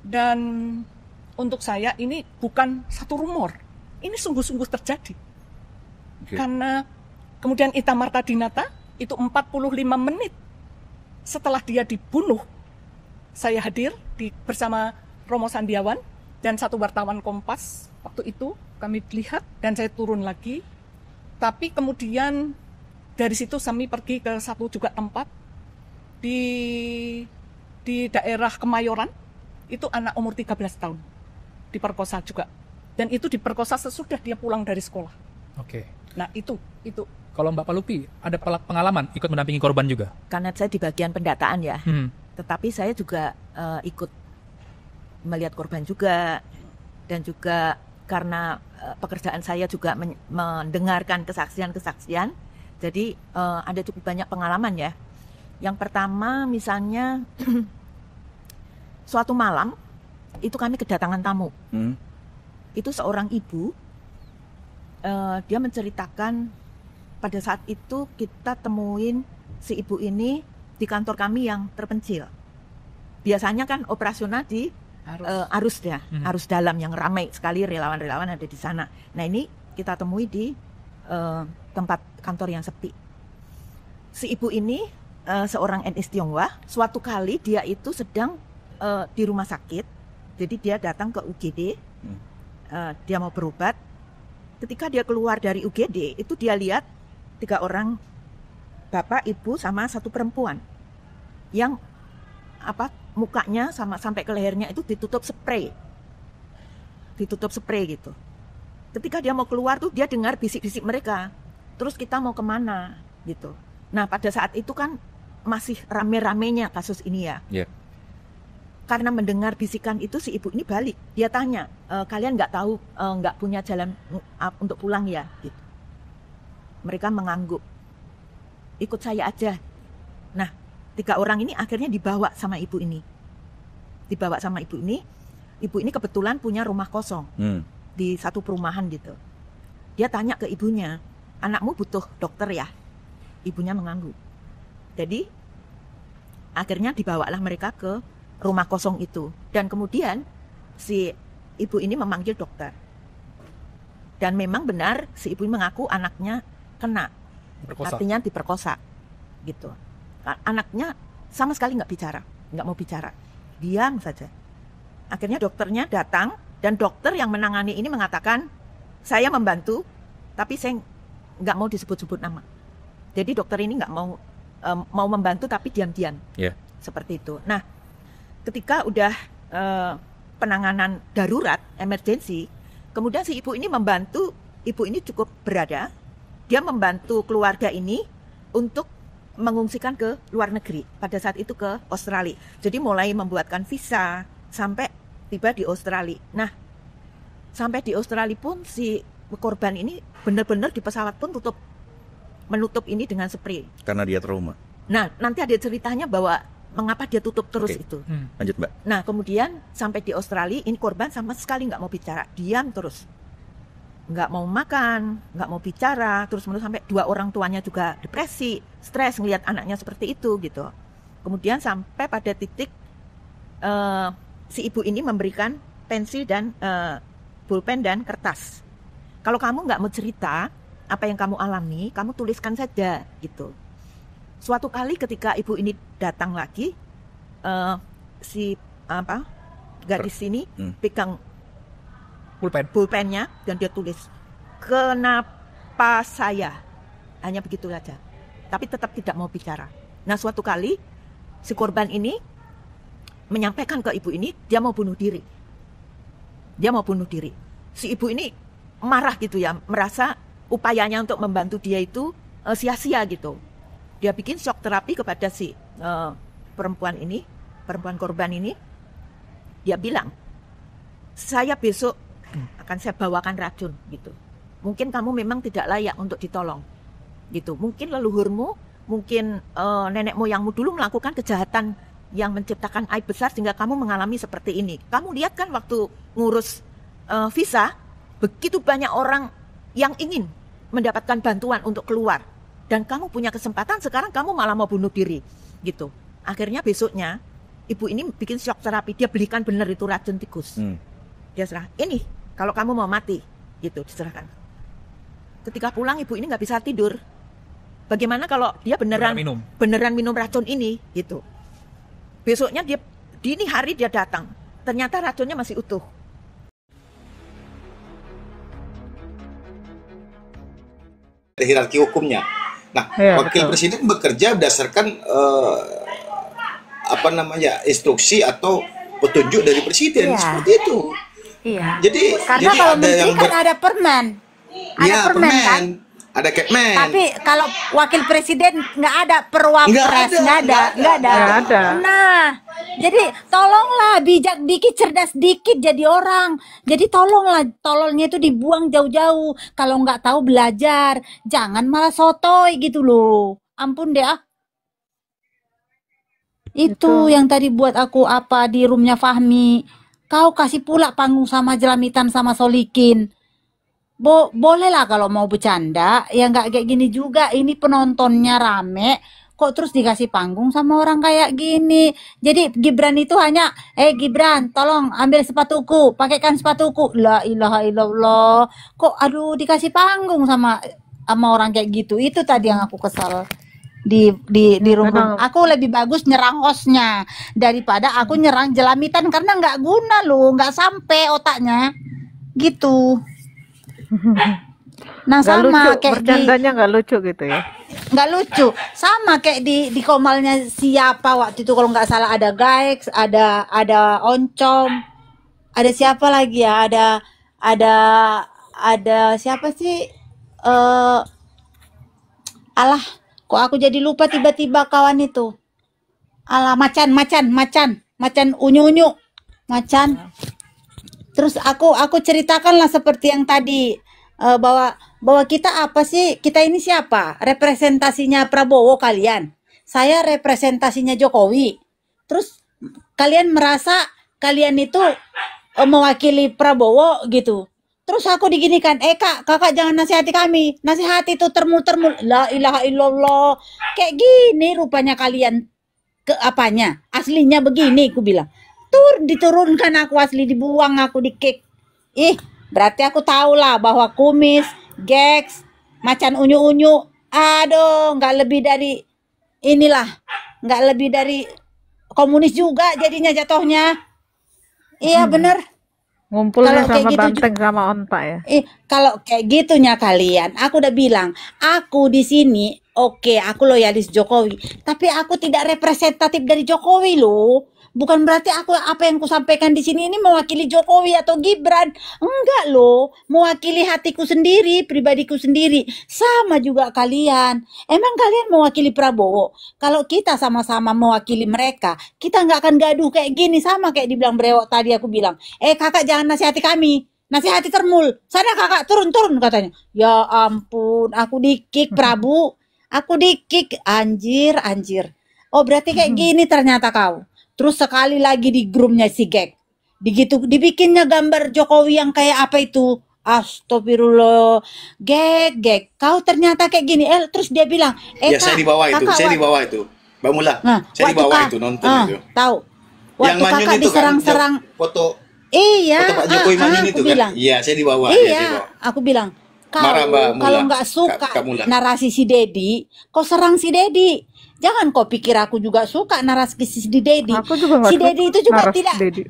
Dan untuk saya ini bukan satu rumor, ini sungguh-sungguh terjadi. Karena kemudian Ita Marta Dinata itu 45 menit setelah dia dibunuh, saya hadir bersama Romo Sandiawan dan satu wartawan Kompas. Waktu itu kami lihat dan saya turun lagi. Tapi kemudian dari situ kami pergi ke satu juga tempat di daerah Kemayoran. Itu anak umur 13 tahun diperkosa juga. Dan itu diperkosa sesudah dia pulang dari sekolah. Oke. Nah itu. Kalau Mbak Palupi ada pengalaman ikut mendampingi korban juga? Karena saya di bagian pendataan ya. Tetapi saya juga ikut melihat korban juga. Dan juga karena pekerjaan saya juga mendengarkan kesaksian-kesaksian. Jadi ada cukup banyak pengalaman ya. Yang pertama misalnya suatu malam itu kami kedatangan tamu. Itu seorang ibu, dia menceritakan pada saat itu kita temuin si ibu ini di kantor kami yang terpencil. Biasanya kan operasional di arus dalam yang ramai sekali, relawan-relawan ada di sana. Nah ini kita temui di tempat kantor yang sepi. Si ibu ini seorang etnis Tionghoa. Suatu kali dia itu sedang di rumah sakit, jadi dia datang ke UGD, dia mau berobat. Ketika dia keluar dari UGD, itu dia lihat 3 orang, bapak, ibu, sama satu perempuan, yang mukanya sampai ke lehernya itu ditutup spray gitu. Ketika dia mau keluar tuh dia dengar bisik-bisik mereka, terus kita mau kemana gitu. Nah pada saat itu kan masih rame-ramenya kasus ini ya. Karena mendengar bisikan itu si ibu ini balik. Dia tanya, kalian nggak tahu, nggak punya jalan untuk pulang ya? Gitu. Mereka mengangguk. Ikut saya aja. Nah, 3 orang ini akhirnya dibawa sama ibu ini. Ibu ini kebetulan punya rumah kosong di satu perumahan gitu. Dia tanya ke ibunya, anakmu butuh dokter ya? Ibunya mengangguk. Jadi akhirnya dibawalah mereka ke rumah kosong itu. Dan kemudian si ibu ini memanggil dokter. Dan memang benar si ibu ini mengaku anaknya kena. Artinya diperkosa gitu. Anaknya sama sekali nggak mau bicara. Diam saja. Akhirnya dokternya datang dan dokter yang menangani ini mengatakan, saya membantu tapi saya nggak mau disebut-sebut nama. Jadi dokter ini nggak mau membantu tapi diam-diam. Seperti itu. Nah, ketika udah penanganan darurat, emergensi, kemudian si ibu ini cukup berada, dia membantu keluarga ini untuk mengungsikan ke luar negeri, pada saat itu ke Australia. Jadi mulai membuatkan visa sampai tiba di Australia. Nah, sampai di Australia pun si korban ini benar-benar di pesawat pun menutup ini dengan spray. Karena dia trauma. Nah, nanti ada ceritanya bahwa mengapa dia tutup terus itu. Lanjut Mbak. Nah kemudian sampai di Australia, ini korban sama sekali nggak mau bicara, diam terus, nggak mau makan, nggak mau bicara, terus menerus sampai 2 orang tuanya juga depresi, stres ngelihat anaknya seperti itu gitu. Kemudian sampai pada titik si ibu ini memberikan pensil dan pulpen dan kertas. Kalau kamu nggak mau cerita apa yang kamu alami, kamu tuliskan saja gitu. Suatu kali ketika ibu ini datang lagi, gadis ini pegang pulpennya dan dia tulis, kenapa saya? Hanya begitu saja. Tapi tetap tidak mau bicara. Nah suatu kali si korban ini menyampaikan ke ibu ini, dia mau bunuh diri. Si ibu ini marah gitu ya, merasa upayanya untuk membantu dia itu sia-sia gitu. Dia bikin shock terapi kepada si perempuan korban ini. Dia bilang, saya besok akan saya bawakan racun gitu. Mungkin kamu memang tidak layak untuk ditolong gitu. Mungkin leluhurmu, mungkin nenek moyangmu dulu melakukan kejahatan yang menciptakan aib besar sehingga kamu mengalami seperti ini. Kamu lihat kan waktu ngurus visa, begitu banyak orang yang ingin mendapatkan bantuan untuk keluar. Dan kamu punya kesempatan, sekarang kamu malah mau bunuh diri gitu. Akhirnya besoknya ibu ini bikin shock terapi, dia belikan bener itu racun tikus. Dia serah, ini kalau kamu mau mati, gitu diserahkan. Ketika pulang ibu ini nggak bisa tidur. Bagaimana kalau dia beneran minum racun ini, gitu. Besoknya dia dini hari dia datang, ternyata racunnya masih utuh. Hierarki hukumnya. Nah, wakil presiden bekerja berdasarkan instruksi atau petunjuk dari presiden, seperti itu. Iya. Jadi kalau menteri kan ada permen. Ada permen kan? Ada Kepmen. Tapi kalau wakil presiden nggak ada, perwapres nggak ada. Nah, jadi tolonglah bijak dikit, cerdas dikit jadi orang. Jadi tolonglah, tololnya itu dibuang jauh-jauh. Kalau nggak tahu belajar, jangan malah sotoy gitu loh. Ampun deh ah. Itu yang tadi buat aku apa di roomnya Fahmi. Kau kasih pula panggung sama Jelamitan sama Solikin. Boleh lah kalau mau bercanda, ya nggak kayak gini juga. Ini penontonnya rame, kok terus dikasih panggung sama orang kayak gini. Jadi Gibran itu hanya, Gibran, tolong ambil sepatuku, pakaikan sepatuku. La ilaha illallah. Kok aduh dikasih panggung sama orang kayak gitu. Itu tadi yang aku kesal di room. Aku lebih bagus nyerang hostnya daripada aku nyerang Jelamitan, karena nggak guna loh, nggak sampai otaknya gitu. Nah, gak sama lucu, kayak bercandanya nggak lucu gitu ya, nggak lucu, sama kayak di Komalnya siapa waktu itu kalau nggak salah, ada Gaeks, ada Oncom, ada siapa lagi ya, ada siapa sih, alah kok aku jadi lupa tiba-tiba kawan itu, alah macan unyu macan. Terus aku ceritakanlah seperti yang tadi, bahwa kita apa sih, kita ini siapa, representasinya Prabowo kalian, saya representasinya Jokowi. Terus kalian merasa kalian itu mewakili Prabowo gitu. Terus aku diginikan, kakak jangan nasihati kami, nasihati itu termul la ilaha illallah. Kayak gini rupanya kalian, ke apanya aslinya begini, aku bilang. Diturunkan aku asli, dibuang aku, di kick. Berarti aku tahu lah bahwa kumis, Gex, macan unyu-unyu, aduh, nggak lebih dari inilah, nggak lebih dari komunis juga jadinya jatuhnya. Iya bener. Ngumpulnya Kalau sama kayak gitu banteng sama onta ya. Kalau kayak gitunya kalian, aku udah bilang, aku di sini, oke, aku loyalis Jokowi, tapi aku tidak representatif dari Jokowi loh. Bukan berarti aku apa yang kusampaikan di sini ini mewakili Jokowi atau Gibran. Enggak loh, mewakili hatiku sendiri, pribadiku sendiri. Sama juga kalian. Emang kalian mewakili Prabowo? Kalau kita sama-sama mewakili mereka, kita nggak akan gaduh kayak gini. Sama kayak dibilang Brewok tadi, aku bilang, kakak jangan nasihati kami, nasihati Termul. Sana kakak turun katanya. Ya ampun, aku di-kick Prabu. Aku di-kick, anjir. Oh berarti kayak gini ternyata kau. Terus sekali lagi di grupnya si Gek, dibikinnya gambar Jokowi yang kayak apa itu, astagfirullah, Gek, kau ternyata kayak gini. Terus dia bilang, saya di bawah itu, Mbak Mula, saya di bawah itu nonton itu. Tahu, waktu yang kakak diserang-serang, foto Pak Jokowi Manyun itu kan? Iya, saya di bawah. Iya, aku bilang, kalau nggak suka narasi si Dedi, kau serang si Dedi. Jangan kau pikir aku juga suka narasi si Dedi. Si Dedi itu juga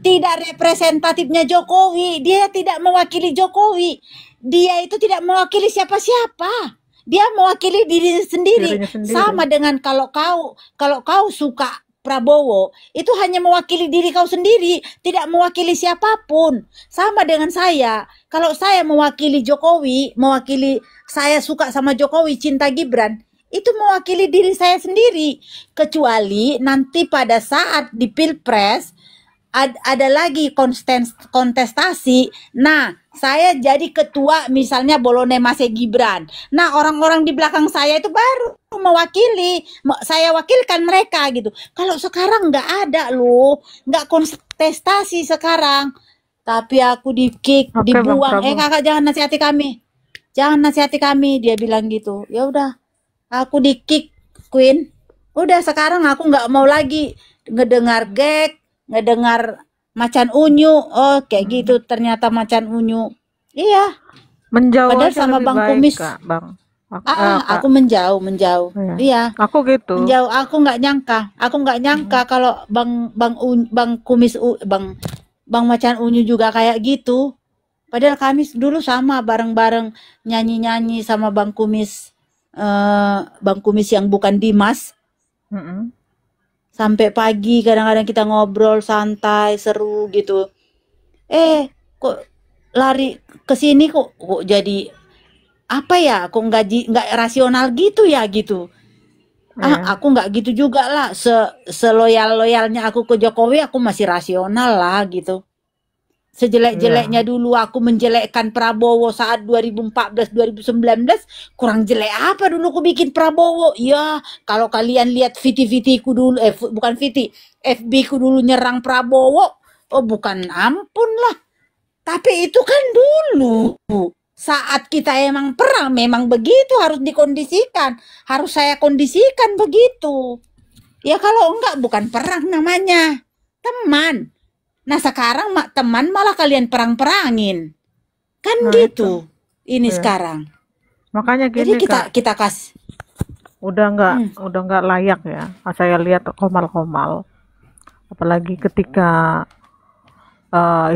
tidak representatifnya Jokowi. Dia tidak mewakili Jokowi. Dia itu tidak mewakili siapa-siapa. Dia mewakili diri sendiri. Sama dengan kalau kau suka Prabowo, itu hanya mewakili diri kau sendiri, tidak mewakili siapapun. Sama dengan saya. Kalau saya mewakili Jokowi, saya suka sama Jokowi, cinta Gibran, itu mewakili diri saya sendiri. Kecuali nanti pada saat di Pilpres ada lagi kontestasi. Nah, saya jadi ketua misalnya Bolone Mase Gibran. Nah, orang-orang di belakang saya itu baru mewakili. Saya wakilkan mereka gitu. Kalau sekarang nggak ada loh. Nggak kontestasi sekarang. Tapi aku di-kick, dibuang. Kakak jangan nasihati kami. Jangan nasihati kami, dia bilang gitu. Ya udah. Aku di-kick, Queen. Udah sekarang aku nggak mau lagi ngedengar gek, ngedengar macan unyu. Oh, kayak gitu ternyata macan unyu. Iya. Menjauh Padahal aja sama lebih Bang baik, Kumis. Kak, Bang. Aku menjauh. Iya. Iya. Aku gitu. Menjauh. Aku nggak nyangka kalau Bang Kumis Bang Macan Unyu juga kayak gitu. Padahal kami dulu sama bareng-bareng nyanyi-nyanyi sama Bang Kumis. Bang Kumis yang bukan Dimas. Sampai pagi kadang-kadang kita ngobrol santai, seru gitu. Kok lari ke sini kok jadi apa ya? Kok nggak rasional gitu ya gitu. Aku nggak gitu juga lah. Seloyal-loyalnya aku ke Jokowi, aku masih rasional lah gitu. Sejelek-jeleknya dulu aku menjelekkan Prabowo saat 2014-2019, kurang jelek apa dulu aku bikin Prabowo. Ya, kalau kalian lihat VT ku dulu, bukan VT, FB ku dulu nyerang Prabowo, oh bukan ampun lah. Tapi itu kan dulu. Saat kita emang perang, memang begitu harus dikondisikan. Harus saya kondisikan begitu. Ya kalau enggak, bukan perang namanya. Teman. Nah sekarang teman malah kalian perang-perangin. Kan gitu. Ini sekarang. Makanya gini, jadi kita kasih. Udah nggak layak ya. Saya lihat komal-komal. Apalagi ketika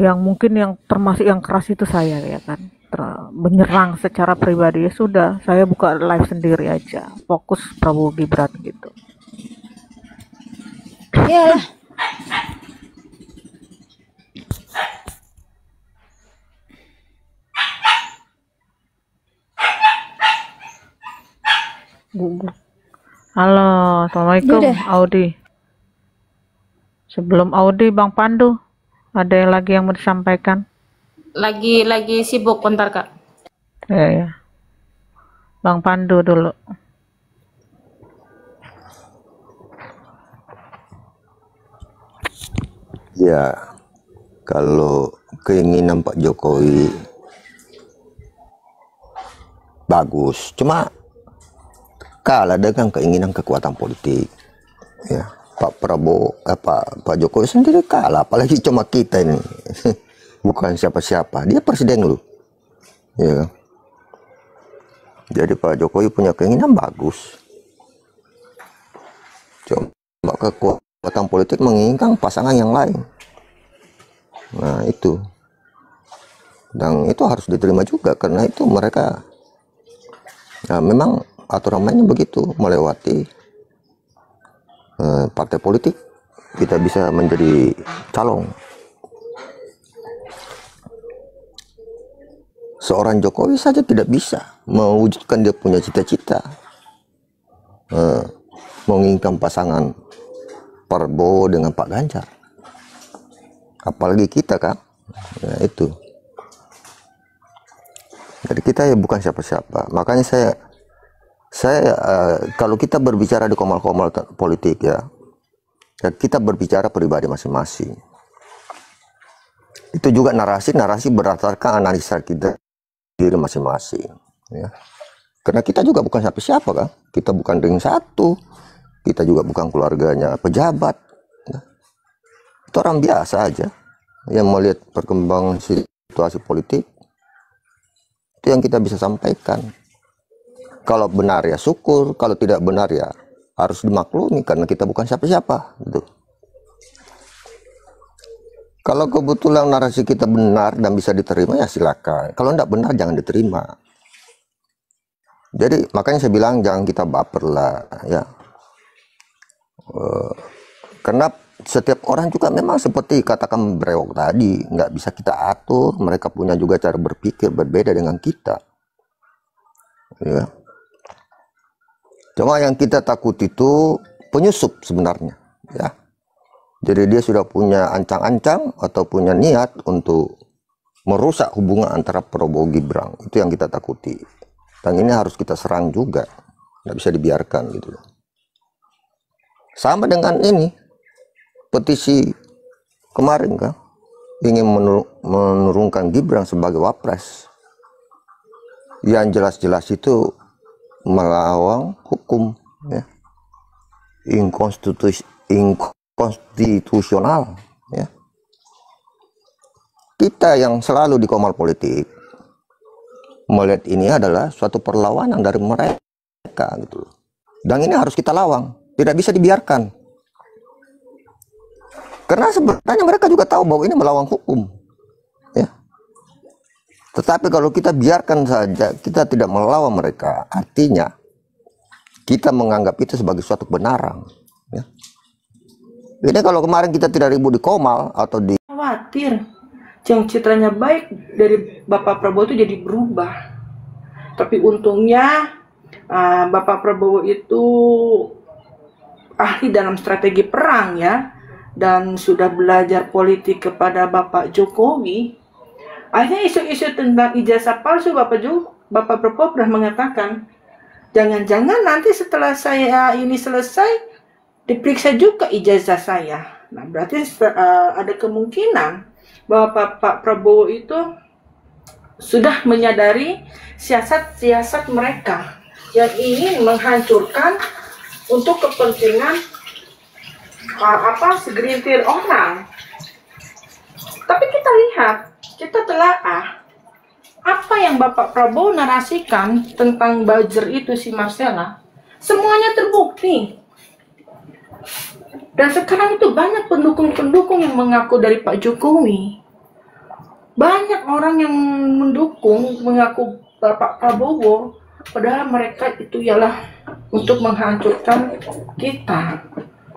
yang mungkin yang termasuk yang keras itu saya ya kan. Menyerang secara pribadi, ya sudah, saya buka live sendiri aja, fokus Prabowo Gibran gitu. Iyalah. Halo, assalamualaikum Audi. Sebelum Audi, Bang Pandu, ada yang lagi yang mau disampaikan? Lagi sibuk, bentar Kak. Ya. Bang Pandu dulu. Ya, kalau keinginan Pak Jokowi bagus, cuma kalah dengan keinginan kekuatan politik. Ya, Pak Prabowo, Pak Jokowi sendiri kalah, apalagi cuma kita ini. Bukan siapa-siapa, dia presiden dulu, ya. Jadi Pak Jokowi punya keinginan bagus, cuma kekuatan politik menginginkan pasangan yang lain. Nah itu, dan itu harus diterima juga karena itu mereka, memang aturan mainnya begitu, melewati partai politik kita bisa menjadi calon. Seorang Jokowi saja tidak bisa mewujudkan dia punya cita-cita, menginginkan pasangan Prabowo dengan Pak Ganjar, apalagi kita kan, ya itu. Jadi kita ya bukan siapa-siapa. Makanya saya kalau kita berbicara di komal-komal politik ya kita berbicara pribadi masing-masing. Itu juga narasi berdasarkan analisa kita diri masing-masing, ya. Karena kita juga bukan siapa-siapa kan, kita bukan ring satu, kita juga bukan keluarganya pejabat, ya. Itu orang biasa aja yang melihat perkembangan situasi politik, itu yang kita bisa sampaikan. Kalau benar ya syukur, kalau tidak benar ya harus dimaklumi karena kita bukan siapa-siapa, gitu. Kalau kebetulan narasi kita benar dan bisa diterima ya silakan. Kalau tidak benar jangan diterima. Jadi makanya saya bilang jangan kita baper lah ya. Karena setiap orang juga memang seperti katakan brewok tadi, nggak bisa kita atur. Mereka punya juga cara berpikir berbeda dengan kita. Ya. Cuma yang kita takut itu penyusup sebenarnya, ya. Jadi dia sudah punya ancang-ancang atau punya niat untuk merusak hubungan antara Prabowo Gibran. Itu yang kita takuti. Dan ini harus kita serang juga. Nggak bisa dibiarkan gitu loh. Sama dengan ini, petisi kemarin kan, ingin menurunkan Gibran sebagai wapres. Yang jelas-jelas itu melawan hukum, ya. Inkonstitusional konstitusional. Ya. Kita yang selalu di Komal Politik melihat ini adalah suatu perlawanan dari mereka gitu loh. Dan ini harus kita lawan, tidak bisa dibiarkan. Karena sebenarnya mereka juga tahu bahwa ini melawan hukum. Ya. Tetapi kalau kita biarkan saja, kita tidak melawan mereka, artinya kita menganggap itu sebagai suatu kebenaran. Ya. Ini kalau kemarin kita tidak ribut di Komal atau di... Khawatir, yang citranya baik dari Bapak Prabowo itu jadi berubah. Tapi untungnya Bapak Prabowo itu ahli dalam strategi perang ya, dan sudah belajar politik kepada Bapak Jokowi. Akhirnya isu-isu tentang ijazah palsu Bapak Prabowo pernah mengatakan, jangan-jangan nanti setelah saya ini selesai diperiksa juga ijazah saya. Nah, berarti ada kemungkinan bahwa Pak Prabowo itu sudah menyadari siasat-siasat mereka yang ingin menghancurkan untuk kepentingan segelintir orang. Tapi kita lihat, kita telaah apa yang Bapak Prabowo narasikan tentang buzzer itu si Marcella, semuanya terbukti. Dan sekarang itu banyak pendukung-pendukung yang mengaku dari Pak Jokowi. Banyak orang yang mendukung, mengaku Bapak Prabowo, padahal mereka itu ialah untuk menghancurkan kita.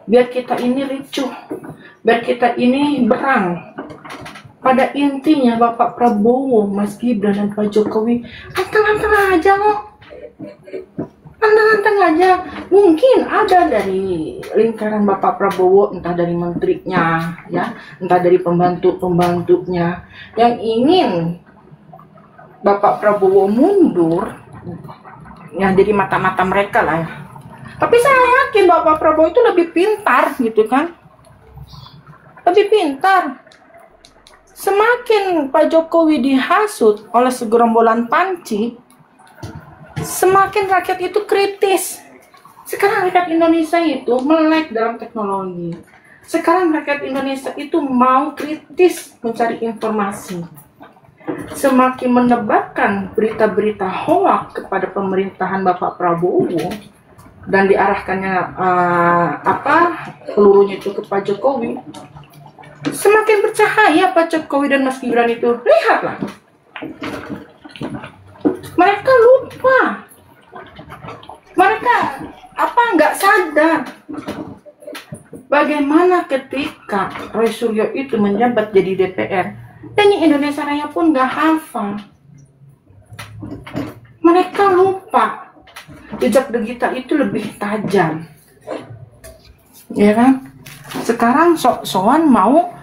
Biar kita ini ricuh, biar kita ini berang. Pada intinya Bapak Prabowo, Mas Gibran, dan Pak Jokowi anteng-anteng aja kok. Anteng-anteng aja. Mungkin ada dari lingkaran Bapak Prabowo, entah dari menterinya, ya, entah dari pembantu-pembantunya yang ingin Bapak Prabowo mundur, ya, jadi mata-mata mereka lah ya. Tapi saya yakin Bapak Prabowo itu lebih pintar gitu kan. Lebih pintar. Semakin Pak Jokowi dihasut oleh segerombolan panci, semakin rakyat itu kritis. Sekarang rakyat Indonesia itu melek dalam teknologi. Sekarang rakyat Indonesia itu mau kritis mencari informasi. Semakin menebarkan berita-berita hoak kepada pemerintahan Bapak Prabowo dan diarahkannya pelurunya itu ke Pak Jokowi, semakin bercahaya Pak Jokowi dan Mas Gibran itu. Lihatlah, mereka lupa, mereka nggak sadar bagaimana ketika Roy Suryo itu menjabat jadi DPR, dan Indonesia Raya pun nggak hafal. Mereka lupa jejak digital itu lebih tajam, ya kan? Sekarang sok-sokan mau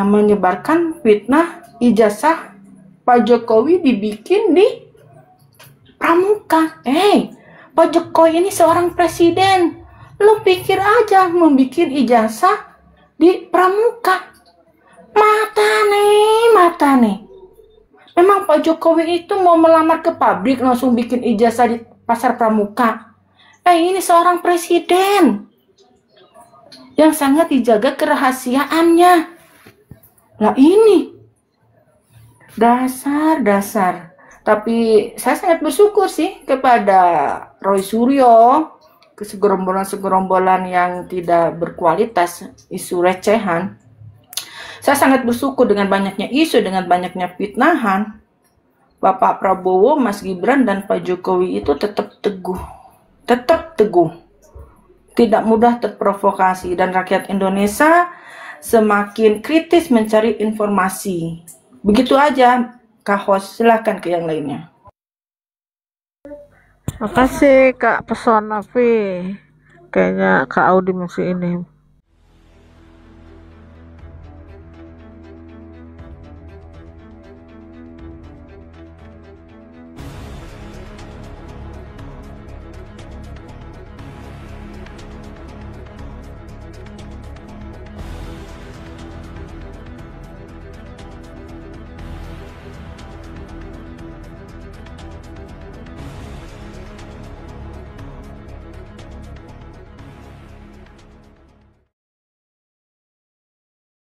menyebarkan fitnah ijazah Pak Jokowi dibikin di Pramuka. Pak Jokowi ini seorang presiden. Lu pikir aja membuat ijazah di Pramuka. Mata nih. Memang Pak Jokowi itu mau melamar ke pabrik langsung bikin ijazah di pasar Pramuka. Ini seorang presiden yang sangat dijaga kerahasiaannya. Lah ini dasar. Tapi saya sangat bersyukur sih kepada Roy Suryo, ke segerombolan yang tidak berkualitas, isu recehan. Saya sangat bersyukur dengan banyaknya isu, dengan banyaknya fitnahan. Bapak Prabowo, Mas Gibran, dan Pak Jokowi itu tetap teguh. Tidak mudah terprovokasi, dan rakyat Indonesia semakin kritis mencari informasi. Begitu aja, Kak Host, silahkan ke yang lainnya. Makasih Kak Pesona V. Kayaknya Kak Audi masih ini